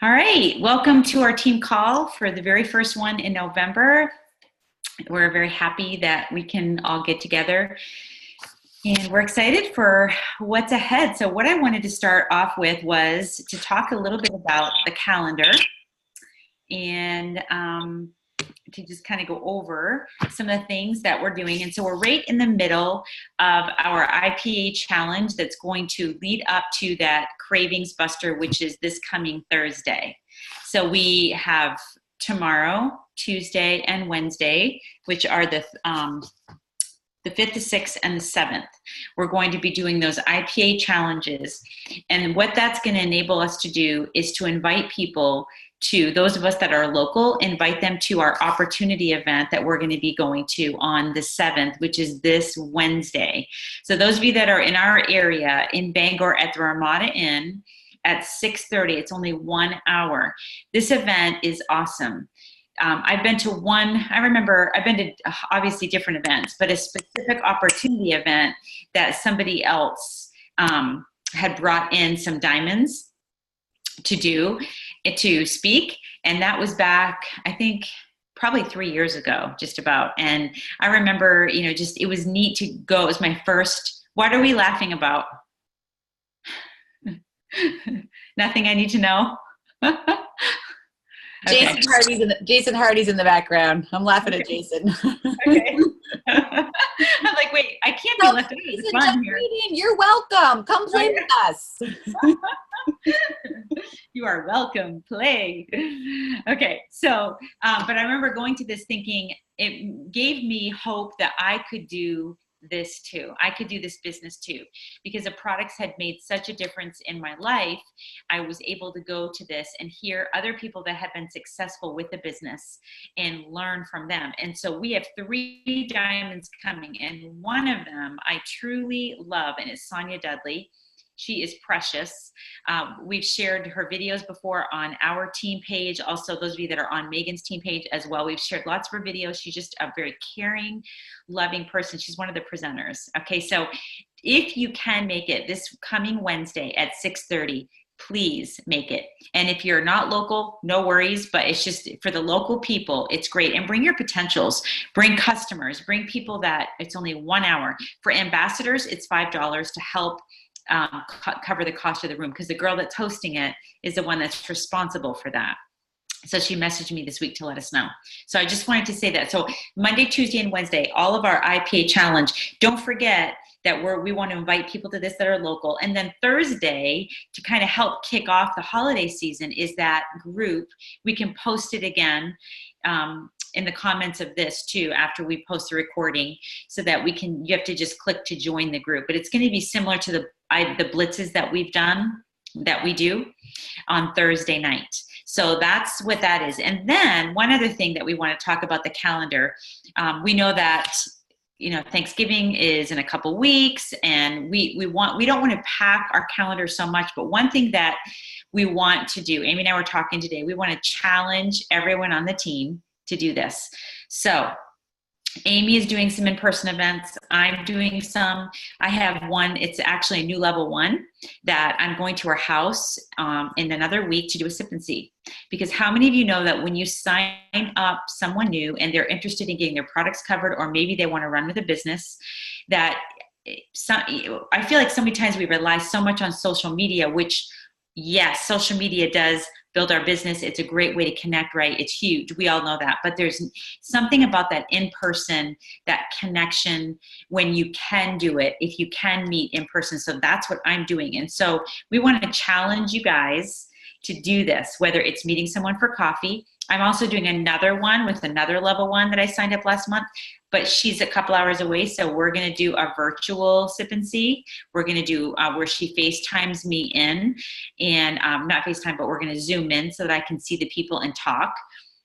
All right, welcome to our team call for the very first one in November. We're very happy that we can all get together and we're excited for what's ahead. So what I wanted to start off with was to talk a little bit about the calendar and to just kind of go over some of the things that we're doing. And so we're right in the middle of our IPA challenge that's going to lead up to that Cravings Buster, which is this coming Thursday. So we have tomorrow, Tuesday, and Wednesday, which are the 5th, the 6th, and the 7th. We're going to be doing those IPA challenges. And what that's going to enable us to do is to invite people to, those of us that are local, invite them to our opportunity event that we're going to be going to on the 7th, which is this Wednesday. So those of you that are in our area in Bangor at the Ramada Inn at 6:30, it's only 1 hour. This event is awesome. I've been to one, I remember I've been to obviously different events, but a specific opportunity event that somebody else had brought in some diamonds to speak. And that was back, I think, probably 3 years ago, just about. And I remember, it was neat to go. It was my first, what are we laughing about? Nothing I need to know? Okay. Jason Hardy's in the background. I'm laughing at Jason. Okay. I'm like, wait, I can't be left out of the fun here. You're welcome. Come play with us. You are welcome. Play. Okay. So, but I remember going to this thinking it gave me hope that I could do this too. I could do this business too, because the products had made such a difference in my life. I was able to go to this and hear other people that have been successful with the business and learn from them. And so we have 3 diamonds coming, and one of them I truly love, and it's Sonia Dudley. She is precious. We've shared her videos before on our team page. Also, those of you that are on Megan's team page as well, we've shared lots of her videos. She's just a very caring, loving person. She's one of the presenters. Okay, so if you can make it this coming Wednesday at 6:30, please make it. And if you're not local, no worries, but it's just for the local people, it's great. And bring your potentials, bring customers, bring people that it's only 1 hour. For ambassadors, it's $5 to help cover the cost of the room, because the girl that's hosting it is the one that's responsible for that. So she messaged me this week to let us know. So I just wanted to say that. So Monday, Tuesday, and Wednesday, all of our IPA challenge. Don't forget that we want to invite people to this that are local. And then Thursday, to kind of help kick off the holiday season, is that group. We can post it again in the comments of this too, after we post the recording, so that you have to just click to join the group. But it's going to be similar to the blitzes that we do on Thursday night. So that's what that is. And then one other thing that we want to talk about the calendar. We know that Thanksgiving is in a couple weeks, and we don't want to pack our calendar so much. But one thing that we want to do, Amy and I were talking today, we want to challenge everyone on the team to do this. So Amy is doing some in-person events. I'm doing some. I have one. It's actually a new level one that I'm going to her house in another week to do a sip and see. Because how many of you know that when you sign up someone new and they're interested in getting their products covered, or maybe they want to run with a business, that I feel like so many times we rely so much on social media, which yes, social media does build our business. It's a great way to connect, right? It's huge. We all know that. But there's something about that in-person, that connection, when you can do it, if you can meet in person. So that's what I'm doing. And so we want to challenge you guys to do this, whether it's meeting someone for coffee. I'm also doing another one with another level one that I signed up last month, but she's a couple hours away. So we're going to do a virtual sip and see. We're going to do where she FaceTimes me in, and not FaceTime, but we're going to Zoom in so that I can see the people and talk.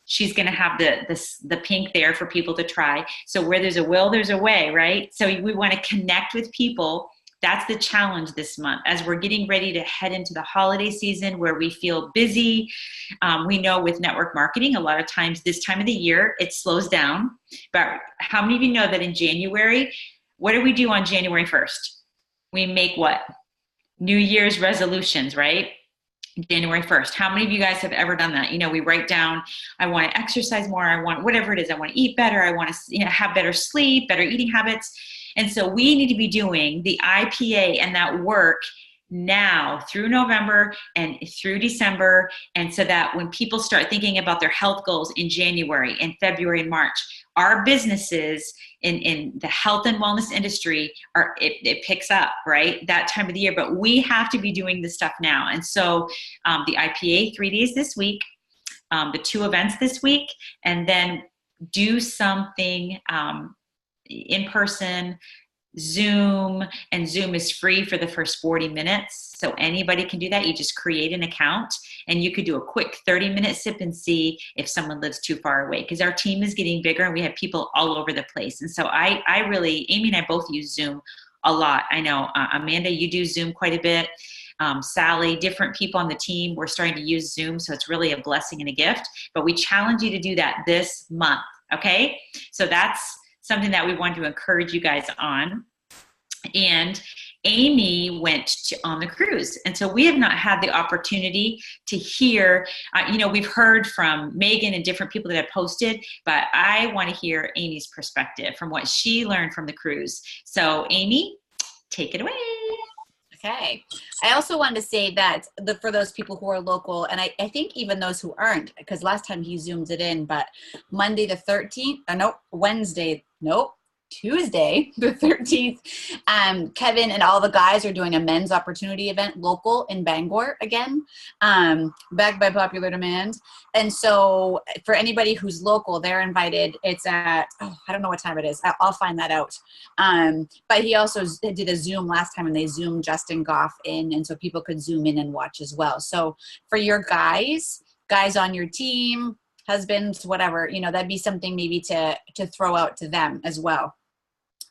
She's going to have the pink there for people to try. So where there's a will, there's a way, right? So we want to connect with people. That's the challenge this month as we're getting ready to head into the holiday season where we feel busy. We know with network marketing, a lot of times this time of the year, it slows down. But how many of you know that in January, what do we do on January 1st? We make what? New Year's resolutions, right? January 1st. How many of you guys have ever done that? We write down, I want to exercise more. I want whatever it is. I want to eat better. I want to have better sleep, better eating habits. And so we need to be doing the IPA and that work now through November and through December. And so that when people start thinking about their health goals in January and February and March, our businesses in the health and wellness industry it picks up, right? That time of the year, but we have to be doing this stuff now. And so the IPA 3 days this week, the 2 events this week, and then do something in person, Zoom, and Zoom is free for the first 40 minutes. So anybody can do that. You just create an account and you could do a quick 30-minute sip and see if someone lives too far away, because our team is getting bigger and we have people all over the place. And so Amy and I both use Zoom a lot. I know, Amanda, you do Zoom quite a bit. Sally, different people on the team, we're starting to use Zoom. So it's really a blessing and a gift, but we challenge you to do that this month. Okay. So that's something that we want to encourage you guys on. And Amy went on the cruise. And so we have not had the opportunity to hear, we've heard from Megan and different people that have posted, but I want to hear Amy's perspective from what she learned from the cruise. So Amy, take it away. Okay. I also wanted to say that for those people who are local, and I think even those who aren't, because last time he zoomed it in, but Tuesday the 13th, Kevin and all the guys are doing a men's opportunity event local in Bangor again, backed by popular demand. And so for anybody who's local, they're invited. It's at, I don't know what time it is. I'll find that out. But he also did a Zoom last time and they Zoomed Justin Goff in. And so people could Zoom in and watch as well. So for your guys on your team, husbands, whatever, that'd be something maybe to throw out to them as well.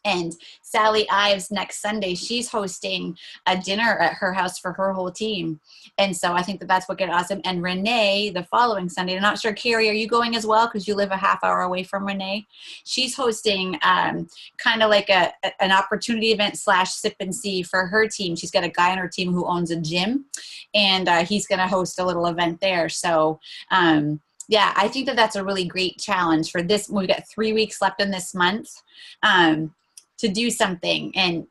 And Sally Ives next Sunday, she's hosting a dinner at her house for her whole team. And so I think that's what get awesome. And Renee, the following Sunday, I'm not sure, Carrie, are you going as well? Because you live a half hour away from Renee. She's hosting kind of like an opportunity event / sip and see for her team. She's got a guy on her team who owns a gym, and he's going to host a little event there. So, yeah, I think that's a really great challenge for this. We've got 3 weeks left in this month to do something. And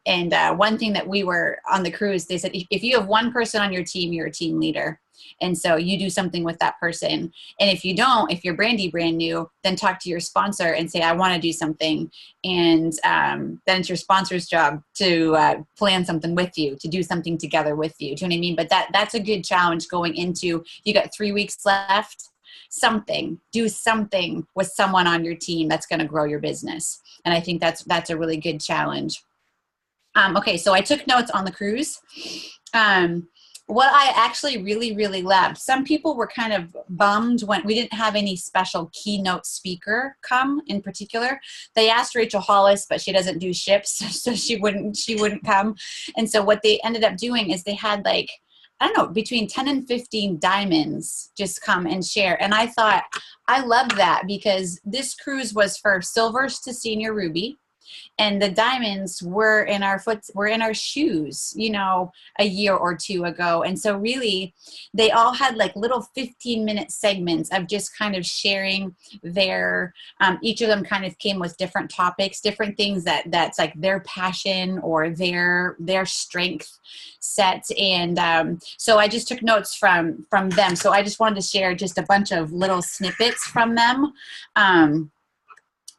one thing that we were on the cruise, they said, if you have one person on your team, you're a team leader. And so you do something with that person. And if you don't, if you're brand new, then talk to your sponsor and say, I want to do something. And then it's your sponsor's job to plan something with you, to do something together with you. Do you know what I mean? But that's a good challenge going into, you got 3 weeks left. Do something with someone on your team that's going to grow your business. And I think that's a really good challenge. Okay, so I took notes on the cruise. What I actually really, really loved, some people were kind of bummed when we didn't have any special keynote speaker come in particular. They asked Rachel Hollis, but she doesn't do ships, so she wouldn't come. And so what they ended up doing is they had between 10 and 15 diamonds just come and share. And I thought, I loved that because this cruise was for silvers to senior ruby. And the diamonds were in our shoes, a year or two ago. And so really they all had little 15-minute segments of just kind of sharing their, each of them kind of came with different topics, different things that's like their passion or their strength set. And so I just took notes from them. So I just wanted to share just a bunch of little snippets from them.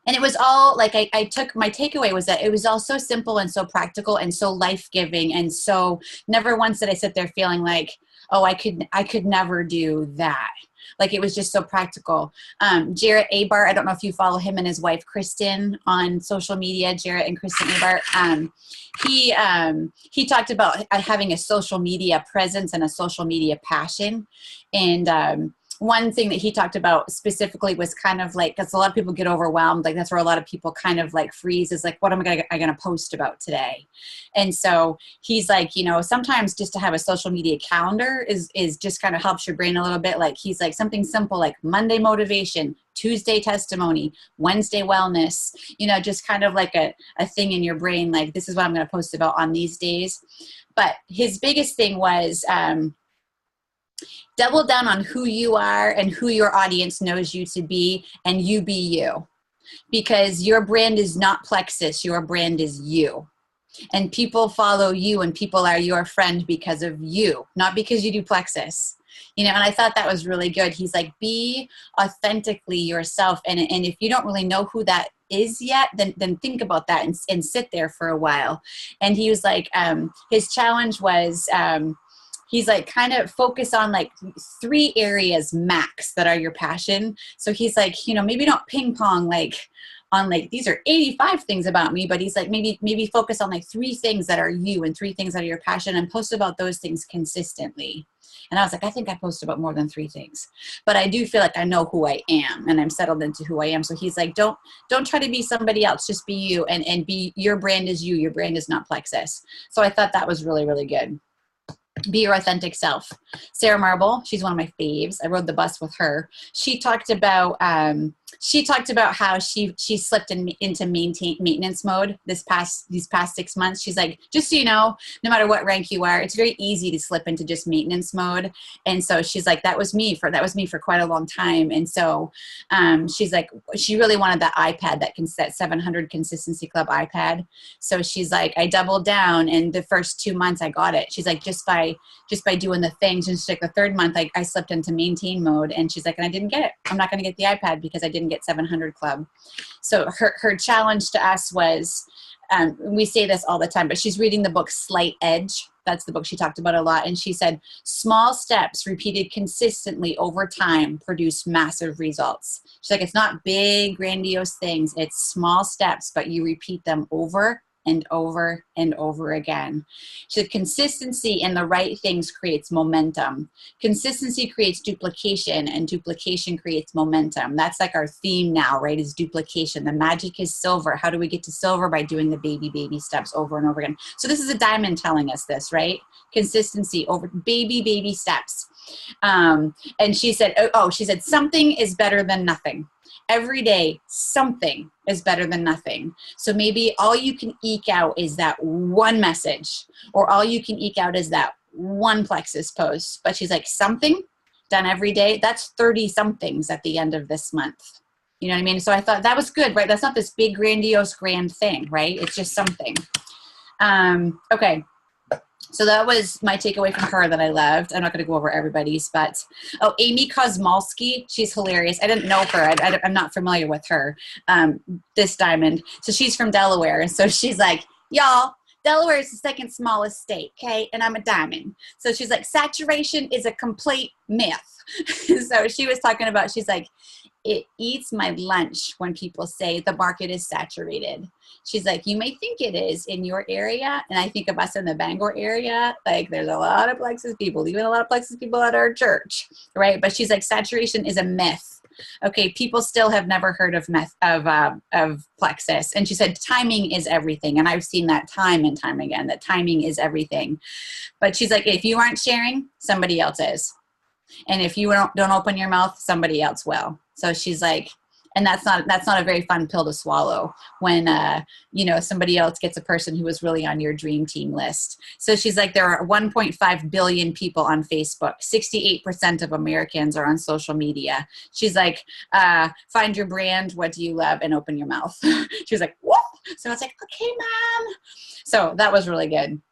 And it was all I took, my takeaway was that it was all so simple and so practical and so life-giving. And so never once did I sit there feeling like, oh, I could never do that. It was just so practical. Jarrett Abar, I don't know if you follow him and his wife, Kristen, on social media, Jarrett and Kristen Abar. He talked about having a social media presence and a social media passion. And, one thing that he talked about specifically was kind of because a lot of people get overwhelmed. That's where a lot of people kind of freeze is what am I going to post about today? And so he's sometimes just to have a social media calendar is just kind of helps your brain a little bit. He's something simple like Monday motivation, Tuesday testimony, Wednesday wellness, just kind of a thing in your brain. This is what I'm going to post about on these days. But his biggest thing was, double down on who you are and who your audience knows you to be, and you be you. Because your brand is not Plexus, your brand is you. And people follow you and people are your friend because of you, not because you do Plexus. You know, and I thought that was really good. He's like, be authentically yourself. And if you don't really know who that is yet, then think about that and sit there for a while. And he was like, his challenge was, he's like, kind of focus on like 3 areas max that are your passion. So he's like, you know, maybe not ping pong like on like, these are 85 things about me, but he's like, maybe focus on like 3 things that are you and 3 things that are your passion, and post about those things consistently. And I was like, I think I post about more than 3 things, but I do feel like I know who I am and I'm settled into who I am. So he's like, don't try to be somebody else, just be you, and be, your brand is you. Your brand is not Plexus. So I thought that was really, really good. Be your authentic self. Sarah Marble, she's one of my faves. I rode the bus with her. She talked about how she slipped into maintenance mode these past 6 months. She's like, just so you know, no matter what rank you are, it's very easy to slip into just maintenance mode. And so she's like, that was me for quite a long time. And so she's like, she really wanted that iPad, that 700 Consistency Club iPad. So she's like, I doubled down, and the first 2 months I got it. She's like, just by doing the things. And she's like, the 3rd month I slipped into maintain mode, and she's like, and I didn't get it. I'm not going to get the iPad because I didn't get 700 Club. So her challenge to us was, we say this all the time, but she's reading the book Slight Edge. That's the book she talked about a lot. And she said, small steps repeated consistently over time produce massive results. She's like, it's not big, grandiose things. It's small steps, but you repeat them over and over and over again. So consistency in the right things creates momentum. Consistency creates duplication, and duplication creates momentum. That's like our theme now, right? Is duplication. The magic is silver. How do we get to silver? By doing the baby steps over and over again. So this is a diamond telling us this, right? Consistency over baby steps. And she said, she said, something is better than nothing. Every day, something is better than nothing. So maybe all you can eke out is that one message, or all you can eke out is that one Plexus post. But she's like, something done every day, that's 30 somethings at the end of this month. You know what I mean? So I thought that was good, right? That's not this big, grandiose, grand thing, right? It's just something. Okay. So that was my takeaway from her that I loved. I'm not going to go over everybody's, but Amy Kosmalski, she's hilarious. I didn't know her. I'm not familiar with her, this diamond. So she's from Delaware. And so she's like, y'all, Delaware is the 2nd smallest state, okay? And I'm a diamond. So she's like, saturation is a complete myth. So she was talking about, she's like, it eats my lunch when people say the market is saturated. She's like, you may think it is in your area. And I think of us in the Bangor area, like there's a lot of Plexus people, even a lot of Plexus people at our church, right? But she's like, saturation is a myth. Okay, people still have never heard of Plexus. And she said, timing is everything. And I've seen that time and time again, that timing is everything. But she's like, if you aren't sharing, somebody else is. And if you don't open your mouth, somebody else will. So she's like, and that's not a very fun pill to swallow when, somebody else gets a person who was really on your dream team list. So she's like, there are 1.5 billion people on Facebook. 68% of Americans are on social media. She's like, find your brand. What do you love? And open your mouth. She was like, whoop. So I was like, okay, Mom. So that was really good.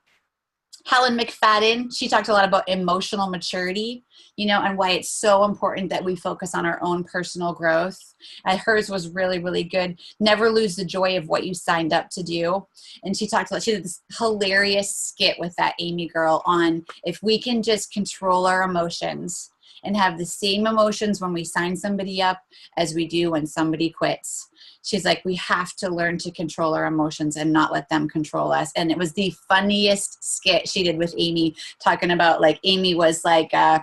Helen McFadden, she talked a lot about emotional maturity, and why it's so important that we focus on our own personal growth. Hers was really, really good. Never lose the joy of what you signed up to do. And she did this hilarious skit with that Amy girl on if we can just control our emotions and have the same emotions when we sign somebody up as we do when somebody quits. She's like, we have to learn to control our emotions and not let them control us. And it was the funniest skit she did with Amy, talking about like, Amy was like, double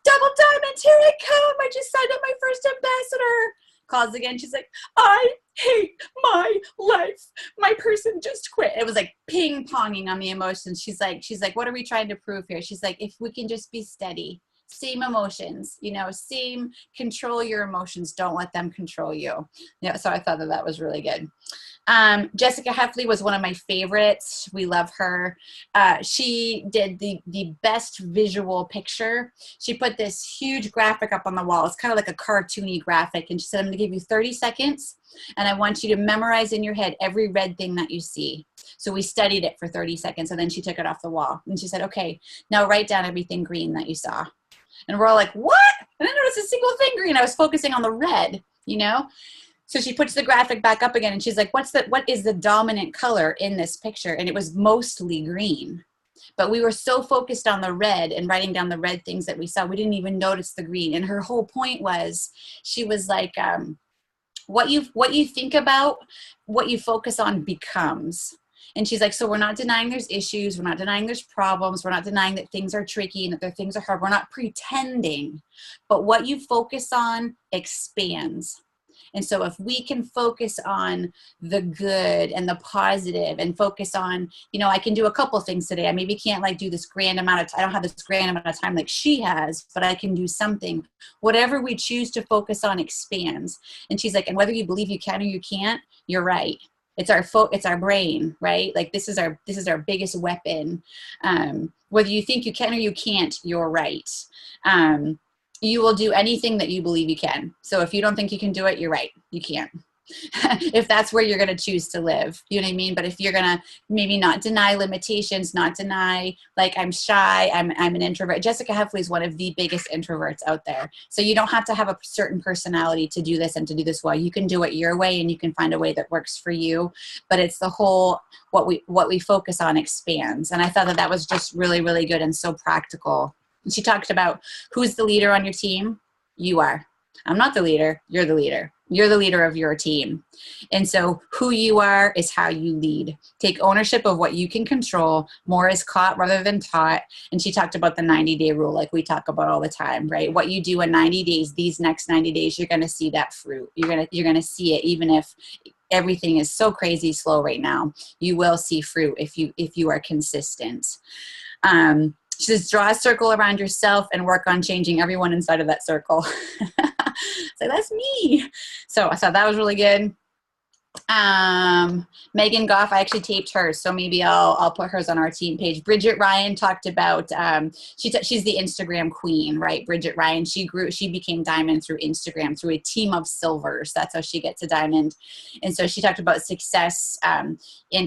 diamond, here I come. I just signed up my first ambassador. Calls again. She's like, I hate my life. My person just quit. It was like ping ponging on the emotions. She's like, what are we trying to prove here? She's like, if we can just be steady Same emotions, you know, same, control your emotions. Don't let them control you. Yeah, so I thought that that was really good. Jessica Heffley was one of my favorites. We love her. She did the best visual picture. She put this huge graphic up on the wall. It's kind of like a cartoony graphic. And she said, I'm going to give you 30 seconds. And I want you to memorize in your head every red thing that you see. So we studied it for 30 seconds. And then she took it off the wall. And she said, okay, now write down everything green that you saw. And we're all like, what? I didn't notice a single thing green. I was focusing on the red, you know? So she puts the graphic back up again and she's like, what is the dominant color in this picture? And it was mostly green. But we were so focused on the red and writing down the red things that we saw, we didn't even notice the green. And her whole point was, she was like, what you think about, what you focus on becomes. And she's like, so we're not denying there's issues. We're not denying there's problems. We're not denying that things are tricky and that things are hard. We're not pretending. But what you focus on expands. And so if we can focus on the good and the positive and focus on, you know, I can do a couple things today. I maybe can't like do this grand amount of time. I don't have this grand amount of time like she has, but I can do something. Whatever we choose to focus on expands. And she's like, and whether you believe you can or you can't, you're right. It's our brain, right? Like this is our biggest weapon. Whether you think you can or you can't, you're right. You will do anything that you believe you can. So if you don't think you can do it, you're right. You can't. If that's where you're going to choose to live, you know what I mean? But if you're going to maybe not deny limitations, not deny, like I'm shy, I'm an introvert. Jessica Heffley is one of the biggest introverts out there. So you don't have to have a certain personality to do this and to do this well. You can do it your way and you can find a way that works for you. But it's the whole, what we focus on expands. And I thought that was just really, really good and so practical. And she talked about who's the leader on your team? You are. I'm not the leader. You're the leader. You're the leader of your team. And so who you are is how you lead. Take ownership of what you can control. More is caught rather than taught. And she talked about the 90-day rule like we talk about all the time, right? What you do in 90 days, these next 90 days, you're going to see that fruit. You're going to see it even if everything is so crazy slow right now. You will see fruit if you are consistent. She says, draw a circle around yourself and work on changing everyone inside of that circle. So that's me. So I thought that was really good. Megan Goff, I actually taped hers, so maybe I'll put hers on our team page. Bridget Ryan talked about, she's the Instagram queen, right? Bridget Ryan, she became diamond through Instagram, through a team of silvers. That's how she gets a diamond. And so she talked about success, and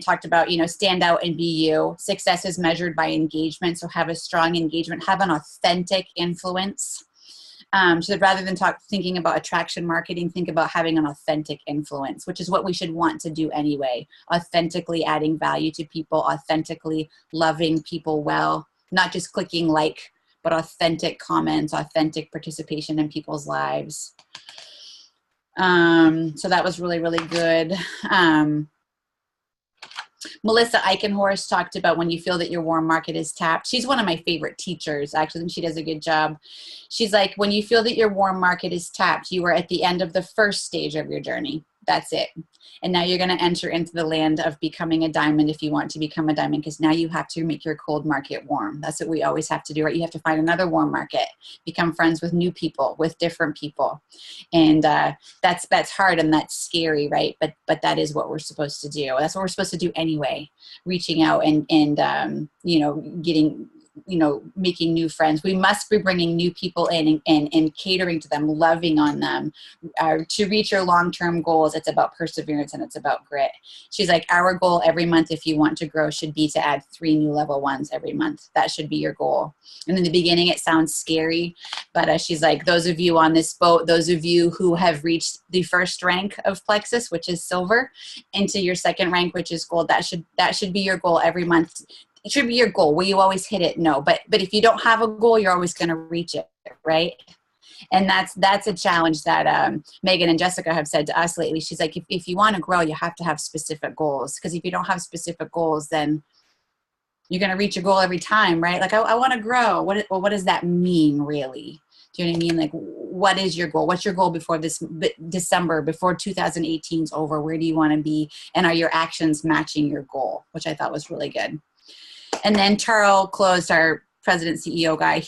talked about, stand out and be you. Success is measured by engagement. So have a strong engagement, have an authentic influence. She said, rather than thinking about attraction marketing, think about having an authentic influence, which is what we should want to do anyway. Authentically adding value to people, authentically loving people well, not just clicking like, but authentic comments, authentic participation in people's lives. So that was really, really good. Melissa Eichenhorst talked about when you feel that your warm market is tapped. She's one of my favorite teachers, actually, and she does a good job. She's like, when you feel that your warm market is tapped, you are at the end of the first stage of your journey. That's it. And now you're going to enter into the land of becoming a diamond if you want to become a diamond, because now you have to make your cold market warm. That's what we always have to do, right? You have to find another warm market, become friends with new people, with different people. And that's hard and that's scary, right? But that is what we're supposed to do. That's what we're supposed to do anyway, reaching out and getting, making new friends. We must be bringing new people in and catering to them, loving on them. To reach your long-term goals, it's about perseverance and it's about grit. She's like, our goal every month, if you want to grow, should be to add 3 new level 1s every month. That should be your goal. And in the beginning, it sounds scary, but she's like, those of you on this boat, those of you who have reached the first rank of Plexus, which is silver, into your second rank, which is gold, that should be your goal every month. It should be your goal. Will you always hit it? No. But if you don't have a goal, you're always going to reach it, right? And that's a challenge that Megan and Jessica have said to us lately. She's like, if you want to grow, you have to have specific goals. Because if you don't have specific goals, then you're going to reach your goal every time, right? Like, I want to grow. What does that mean, really? Do you know what I mean? Like, what is your goal? What's your goal before this December, before 2018 is over? Where do you want to be? And are your actions matching your goal? Which I thought was really good. And then Charles closed our president CEO guy.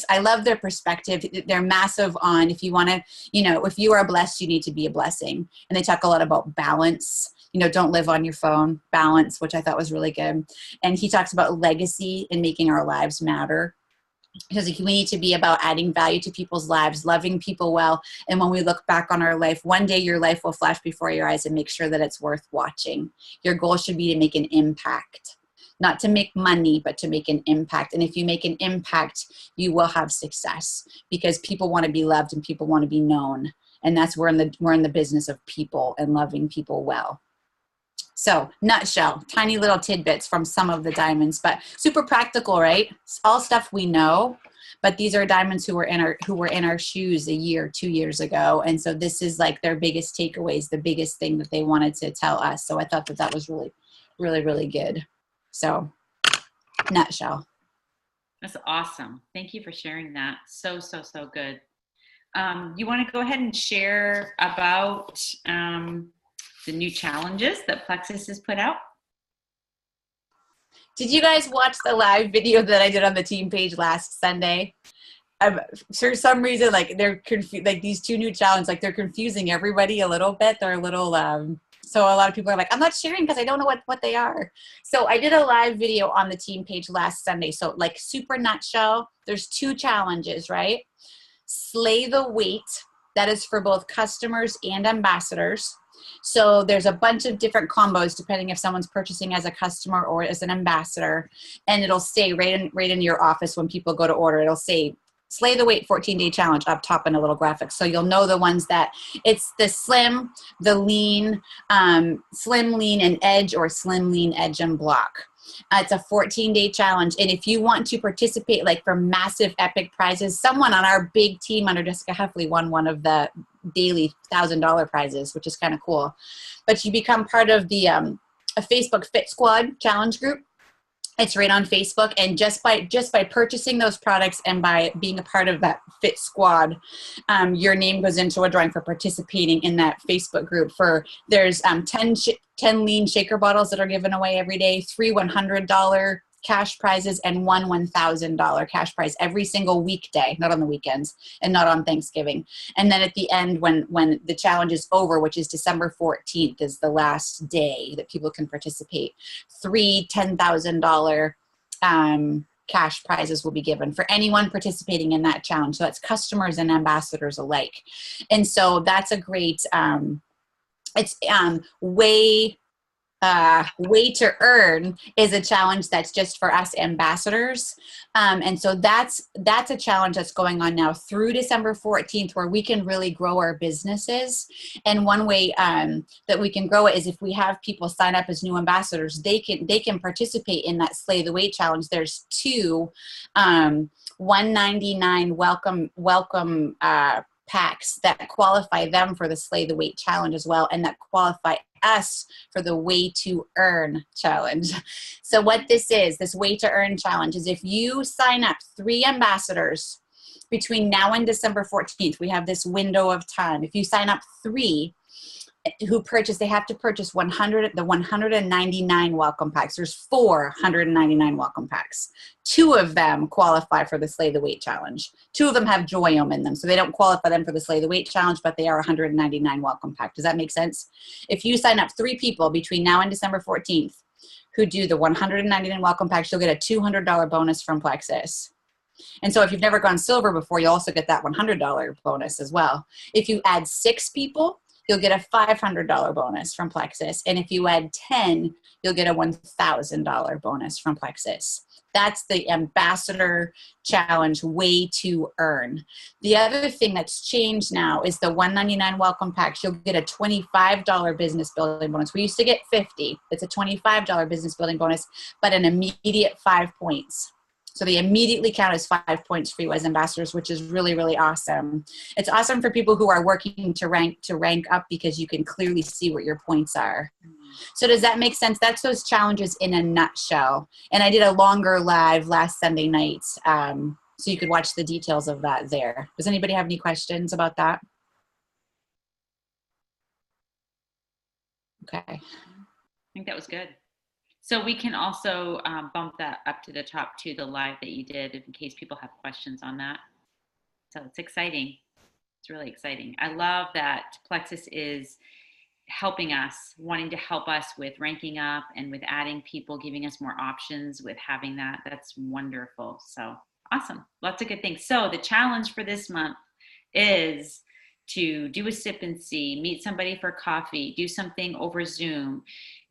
I love their perspective. They're massive on, if you want to, if you are blessed, you need to be a blessing. And they talk a lot about balance. Don't live on your phone, balance, which I thought was really good. And he talks about legacy and making our lives matter. Because we need to be about adding value to people's lives, loving people well. And when we look back on our life, one day your life will flash before your eyes and make sure that it's worth watching. Your goal should be to make an impact, not to make money, but to make an impact. And if you make an impact, you will have success, because people want to be loved and people want to be known. And that's we're in the business of people and loving people well. So, nutshell, tiny little tidbits from some of the diamonds, but super practical, right? It's all stuff we know, but these are diamonds who were in our shoes a year, 2 years ago. And so this is like their biggest takeaways, the biggest thing that they wanted to tell us. So I thought that was really, really, really good. So, nutshell. That's awesome. Thank you for sharing that. So, so, so good. You want to go ahead and share about the new challenges that Plexus has put out? Did you guys watch the live video that I did on the team page last Sunday? For some reason, like they're confused, like these two new challenges, like they're confusing everybody a little bit. They're a little, so a lot of people are like, I'm not sharing because I don't know what they are. So I did a live video on the team page last Sunday. So like super nutshell, there's 2 challenges, right? Slay the weight. That is for both customers and ambassadors. So there's a bunch of different combos depending if someone's purchasing as a customer or as an ambassador, and it'll say right in your office when people go to order, it'll say Slay the Weight 14-day challenge up top in a little graphic. So you'll know the ones that it's the slim, the lean, slim, lean, and edge, or slim, lean, edge, and block. It's a 14-day challenge. And if you want to participate like for massive epic prizes, someone on our big team under Jessica Heffley won one of the daily $1,000 prizes, which is kind of cool. But you become part of the a Facebook Fit Squad challenge group. It's right on Facebook, and just by purchasing those products and by being a part of that Fit Squad, your name goes into a drawing for participating in that Facebook group. There's 10 lean shaker bottles that are given away every day, 3 $100 cash prizes, and 1 $1,000 cash prize every single weekday, not on the weekends and not on Thanksgiving. And then at the end, when the challenge is over, which is December 14th is the last day that people can participate, 3 $10,000 cash prizes will be given for anyone participating in that challenge. So that's customers and ambassadors alike. And so that's a great, it's Way to Earn is a challenge that's just for us ambassadors. And so that's a challenge that's going on now through December 14th, where we can really grow our businesses. And one way that we can grow it is if we have people sign up as new ambassadors, they can participate in that Slay the Weight challenge. There's 2 $199 welcome packs that qualify them for the Slay the Weight challenge as well, and that qualify us for the Way to Earn challenge. So what this Way to Earn challenge is if you sign up 3 ambassadors between now and December 14th, we have this window of time. If you sign up 3 who purchase, they have to purchase the 199 welcome packs. There's 499 welcome packs. 2 of them qualify for the Slay the Weight challenge. 2 of them have Joyome in them, so they don't qualify them for the Slay the Weight challenge, but they are 199 welcome pack. Does that make sense? If you sign up 3 people between now and December 14th who do the 199 welcome packs, you'll get a $200 bonus from Plexus. And so if you've never gone silver before, you'll also get that $100 bonus as well. If you add 6 people, you'll get a $500 bonus from Plexus. And if you add 10, you'll get a $1,000 bonus from Plexus. That's the Ambassador Challenge Way to Earn. The other thing that's changed now is the $199 welcome packs. You'll get a $25 business building bonus. We used to get $50. It's a $25 business building bonus, but an immediate 5 points. So they immediately count as 5 points for you as ambassadors, which is really, really awesome. It's awesome for people who are working to rank up because you can clearly see what your points are. So does that make sense? That's those challenges in a nutshell. And I did a longer live last Sunday night, so you could watch the details of that there. Does anybody have any questions about that? Okay. I think that was good. So we can also bump that up to the top to the live that you did in case people have questions on that. So it's exciting. It's really exciting. I love that Plexus is helping us, wanting to help us with ranking up and with adding people, giving us more options with having that. That's wonderful. So awesome. Lots of good things. So the challenge for this month is to do a sip and see, meet somebody for coffee, do something over Zoom,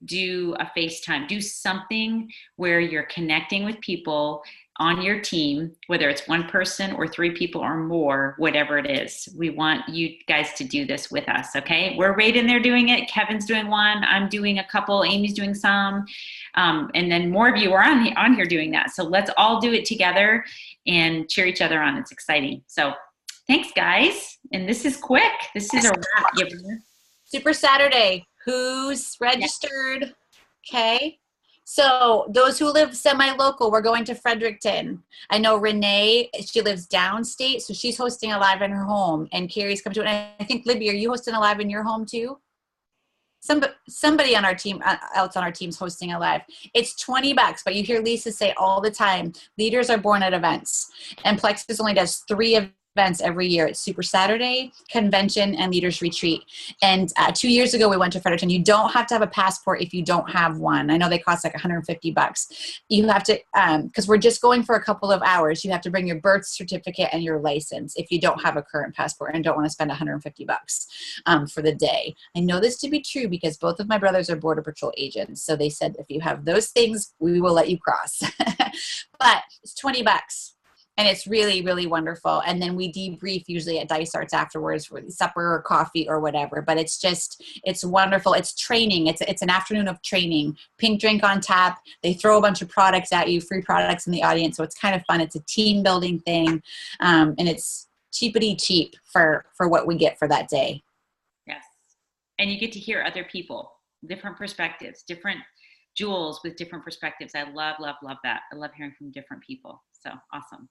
do a FaceTime, do something where you're connecting with people on your team, whether it's one person or 3 people or more, whatever it is. We want you guys to do this with us, okay? We're right in there doing it. Kevin's doing one. I'm doing a couple. Amy's doing some. And then more of you are on here doing that. So let's all do it together and cheer each other on. It's exciting. So thanks, guys. And this is quick. This is a wrap. Super Saturday. Who's registered? Okay. So those who live semi-local, we're going to Fredericton. I know Renee, she lives downstate, so she's hosting a live in her home, and Carrie's coming to it. And I think, Libby, are you hosting a live in your home too? Somebody on our team, else on our team's hosting a live. It's $20, but you hear Lisa say all the time, leaders are born at events. And Plexus only does 3 events every year. It's Super Saturday, Convention, and Leaders Retreat. And 2 years ago, we went to Fredericton. You don't have to have a passport if you don't have one. I know they cost like $150. You have to, because we're just going for a couple of hours, you have to bring your birth certificate and your license if you don't have a current passport and don't want to spend $150 for the day. I know this to be true because both of my brothers are Border Patrol agents. So they said, if you have those things, we will let you cross. But it's $20. And it's really, really wonderful. And then we debrief usually at Dice Arts afterwards for supper or coffee or whatever. But it's just, it's wonderful. It's training. It's an afternoon of training. Pink drink on tap. They throw a bunch of products at you, free products in the audience. So it's kind of fun. It's a team building thing. And it's cheapity cheap for what we get for that day. Yes. And you get to hear other people, different perspectives, different jewels with different perspectives. I love, love, love that. I love hearing from different people. So awesome.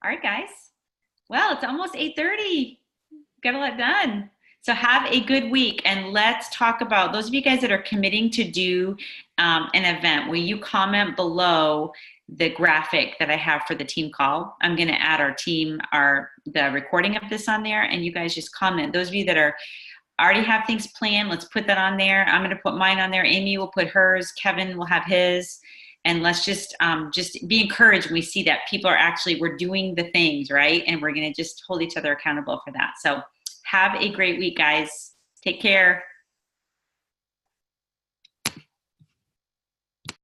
All right, guys. Well, it's almost 8:30. Got a lot done. So have a good week. And let's talk about those of you guys that are committing to do an event. Will you comment below the graphic that I have for the team call? I'm going to add our team, the recording of this on there. And you guys just comment. Those of you that already have things planned, let's put that on there. I'm going to put mine on there. Amy will put hers. Kevin will have his. And let's just be encouraged when we see that people are actually, we're doing the things, right? And we're going to just hold each other accountable for that. So have a great week, guys. Take care.